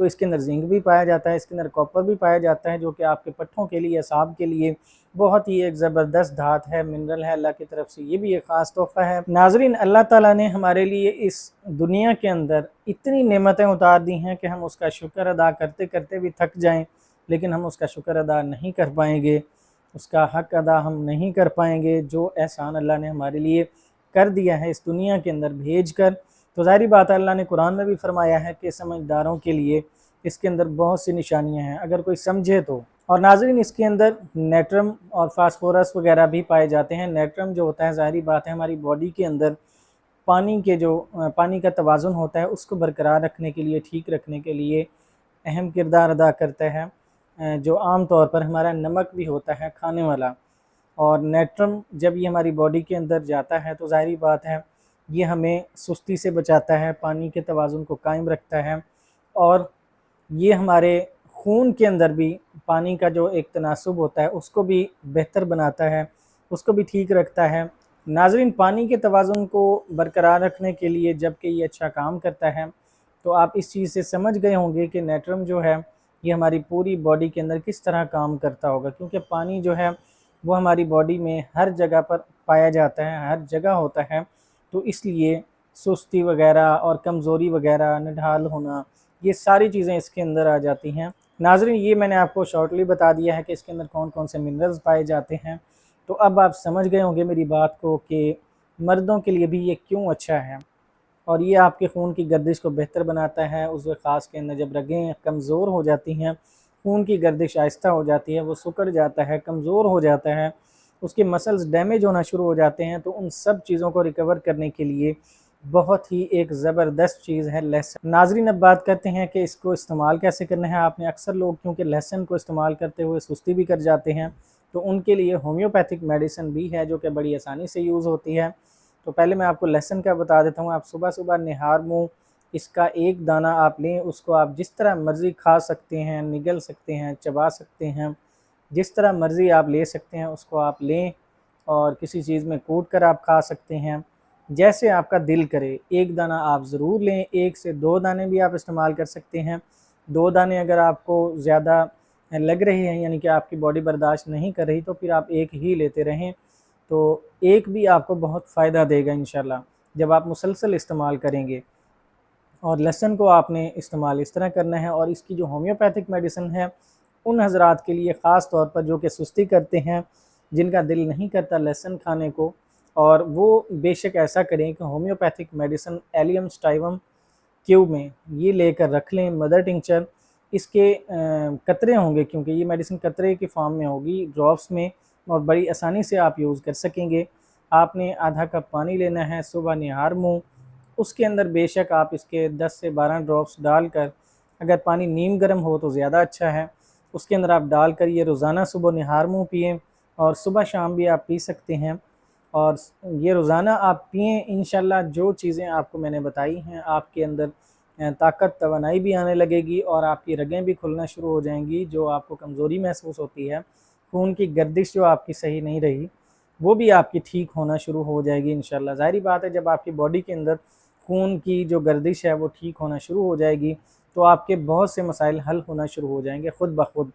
تو اس کے اندر زنک بھی پایا جاتا ہے، اس کے اندر کاپر بھی پایا جاتا ہے، جو کہ آپ کے پٹھوں کے لیے، اعصاب کے لیے بہت ہی ایک زبردست دھات ہے، منرل ہے اللہ کی طرف سے، یہ بھی ایک خاص تحفہ ہے۔ ناظرین، اللہ تعالیٰ نے ہمارے لیے اس دنیا کے اندر اتنی نعمتیں اتار دی ہیں کہ ہم اس کا شکر ادا کرتے کرتے بھی تھک جائیں، لیکن ہم اس کا شکر ادا نہیں کر پائیں گے، اس کا حق ادا ہم نہیں کر پائیں گے، جو احسان اللہ نے ہمارے لیے کر دیا ہے اس دنیا کے اندر بھیج کر۔ تو ظاہری بات ہے، اللہ نے قرآن میں بھی فرمایا ہے کہ سمجھداروں کے لیے اس کے اندر بہت سی نشانیاں ہیں، اگر کوئی سمجھے تو۔ اور ناظرین، اس کے اندر نیٹرم اور فاسفورس وغیرہ بھی پائے جاتے ہیں۔ نیٹرم جو ہوتا ہے، ظاہری بات ہے، ہماری باڈی کے اندر پانی کا توازن ہوتا ہے، اس کو برقرار رکھنے کے لیے، ٹھیک رکھنے کے لیے اہم کردار ادا کرتا ہے، جو عام طور پر ہمارا نمک بھی ہوتا ہے کھانے والا۔ اور نیٹرم جب یہ ہماری باڈی کے اندر جاتا ہے تو ظاہری بات ہے یہ ہمیں سستی سے بچاتا ہے، پانی کے توازن کو قائم رکھتا ہے، اور یہ ہمارے خون کے اندر بھی پانی کا جو ایک تناسب ہوتا ہے اس کو بھی بہتر بناتا ہے، اس کو بھی ٹھیک رکھتا ہے۔ ناظرین، پانی کے توازن کو برقرار رکھنے کے لیے جب کہ یہ اچھا کام کرتا ہے تو آپ اس چیز سے سمجھ گئے ہوں گے کہ نیٹرم جو ہے یہ ہماری پوری باڈی کے اندر کس طرح کام کرتا ہوگا، کیونکہ پانی جو ہے وہ ہماری باڈی میں ہر جگہ پر پایا جاتا ہے، ہر جگہ ہوتا ہے، تو اس لیے سستی وغیرہ اور کمزوری وغیرہ، نڈھال ہونا، یہ ساری چیزیں اس کے اندر آ جاتی ہیں۔ ناظرین، یہ میں نے آپ کو شارٹلی بتا دیا ہے کہ اس کے اندر کون کون سے منرلز پائے جاتے ہیں، تو اب آپ سمجھ گئے ہوں گے میری بات کو کہ مردوں کے لیے بھی یہ کیوں اچھا ہے۔ اور یہ آپ کے خون کی گردش کو بہتر بناتا ہے، عضو خاص کے اندر جب رگیں کمزور ہو جاتی ہیں، خون کی گردش آہستہ ہو جاتی ہے، وہ سکڑ جاتا ہے، کمزور ہو جاتا ہے، اس کے مسلز ڈیمیج ہونا شروع ہو جاتے ہیں، تو ان سب چیزوں کو ریکور کرنے کے لیے بہت ہی ایک زبردست چیز ہے لہسن۔ ناظرین، اب بات کرتے ہیں کہ اس کو استعمال کیسے کرنا ہے۔ آپ نے اکثر لوگ کیونکہ لہسن کو استعمال کرتے ہوئے سستی بھی کر جاتے ہیں، تو ان کے لیے ہومیوپیتھک میڈیسن بھی ہے جو کہ بڑی آسانی سے یوز ہوتی ہے۔ تو پہلے میں آپ کو لہسن کا بتا دیتا ہوں۔ آپ صبح صبح نہار منہ اس کا ایک دانہ آپ لیں، اس کو آپ جس طرح مرضی کھا سکتے ہیں، نگل سکتے ہیں، چبا سکتے ہیں، جس طرح مرضی آپ لے سکتے ہیں اس کو آپ لیں، اور کسی چیز میں کوٹ کر آپ کھا سکتے ہیں، جیسے آپ کا دل کرے۔ ایک دانہ آپ ضرور لیں، 1 سے 2 دانے بھی آپ استعمال کر سکتے ہیں۔ 2 دانے اگر آپ کو زیادہ لگ رہے ہیں، یعنی کہ آپ کی باڈی برداشت نہیں کر رہی، تو پھر آپ ایک ہی لیتے رہیں، تو ایک بھی آپ کو بہت فائدہ دے گا انشاءاللہ جب آپ مسلسل استعمال کریں گے۔ اور لہسن کو آپ نے استعمال اس طرح کرنا ہے، اور اس کی جو ہومیوپیتھک میڈیسن ہے ان حضرات کے لیے خاص طور پر جو کہ سستی کرتے ہیں، جن کا دل نہیں کرتا لہسن کھانے کو، اور وہ بے شک ایسا کریں کہ ہومیوپیتھک میڈیسن ایلیم سٹائیوم کیوب میں یہ لے کر رکھ لیں، مدر ٹنکچر، اس کے قطرے ہوں گے، کیونکہ یہ میڈیسن قطرے کی فارم میں ہوگی، ڈراپس میں، اور بڑی آسانی سے آپ یوز کر سکیں گے۔ آپ نے آدھا کپ پانی لینا ہے صبح نہار منہ، اس کے اندر بے شک آپ اس کے 10 سے 12 ڈراپس ڈال کر، اگر پانی نیم گرم ہو تو زیادہ اچھا ہے، اس کے اندر آپ ڈال کر یہ روزانہ صبح نہار منہ پئیں، اور صبح شام بھی آپ پی سکتے ہیں، اور یہ روزانہ آپ پئیں۔ انشاءاللہ جو چیزیں آپ کو میں نے بتائی ہیں، آپ کے اندر طاقت، توانائی بھی آنے لگے گی، اور آپ کی رگیں بھی کھلنا شروع ہو جائیں گی۔ جو آپ کو کمزوری محسوس ہوتی ہے، خون کی گردش جو آپ کی صحیح نہیں رہی، وہ بھی آپ کی ٹھیک ہونا شروع ہو جائے گی انشاءاللہ۔ ظاہری بات ہے، جب آپ کی باڈی کے اندر خون کی جو گردش ہے وہ ٹھیک ہونا شروع ہو جائے گی، تو آپ کے بہت سے مسائل حل ہونا شروع ہو جائیں گے خود بخود۔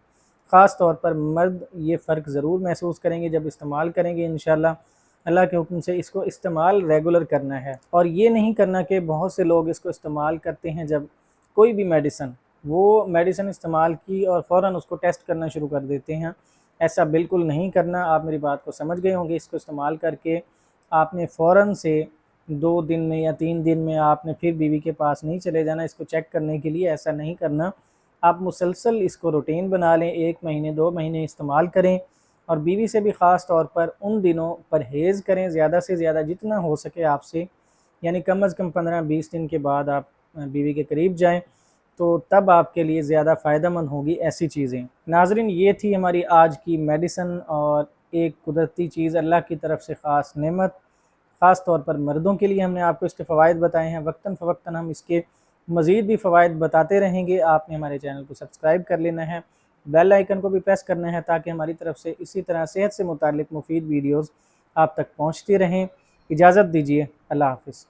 خاص طور پر مرد یہ فرق ضرور محسوس کریں گے جب استعمال کریں گے انشاءاللہ۔ اللہ کے حکم سے اس کو استعمال ریگولر کرنا ہے، اور یہ نہیں کرنا کہ بہت سے لوگ اس کو استعمال کرتے ہیں جب کوئی بھی وہ میڈیسن استعمال کی اور فوراً اس کو ٹیسٹ کرنا شروع کر دیتے ہیں۔ ایسا بالکل نہیں کرنا۔ آپ میری بات کو سمجھ گئے ہوں گے۔ اس کو استعمال کر کے آپ نے فوراً سے 2 دن میں یا 3 دن میں آپ نے پھر بیوی کے پاس نہیں چلے جانا اس کو چیک کرنے کے لیے، ایسا نہیں کرنا۔ آپ مسلسل اس کو روٹین بنا لیں، 1 مہینے 2 مہینے استعمال کریں، اور بیوی سے بھی خاص طور پر ان دنوں پرہیز کریں، زیادہ سے زیادہ جتنا ہو سکے آپ سے، یعنی کم از کم 15-20 دن کے بعد آپ بیوی کے قریب جائیں، تو تب آپ کے لیے زیادہ فائدہ مند ہوگی ایسی چیزیں۔ ناظرین، یہ تھی ہماری آج کی میڈیسن، اور ایک قدرتی چیز، اللہ کی طرف سے خاص نعمت، خاص طور پر مردوں کے لیے ہم نے آپ کو اس کے فوائد بتائے ہیں۔ وقتاً فوقتاً ہم اس کے مزید بھی فوائد بتاتے رہیں گے۔ آپ نے ہمارے چینل کو سبسکرائب کر لینا ہے، بیل آئیکن کو بھی پریس کرنا ہے، تاکہ ہماری طرف سے اسی طرح صحت سے متعلق مفید ویڈیوز آپ تک پہنچتی رہیں۔ اجازت دیجیے، اللہ حافظ۔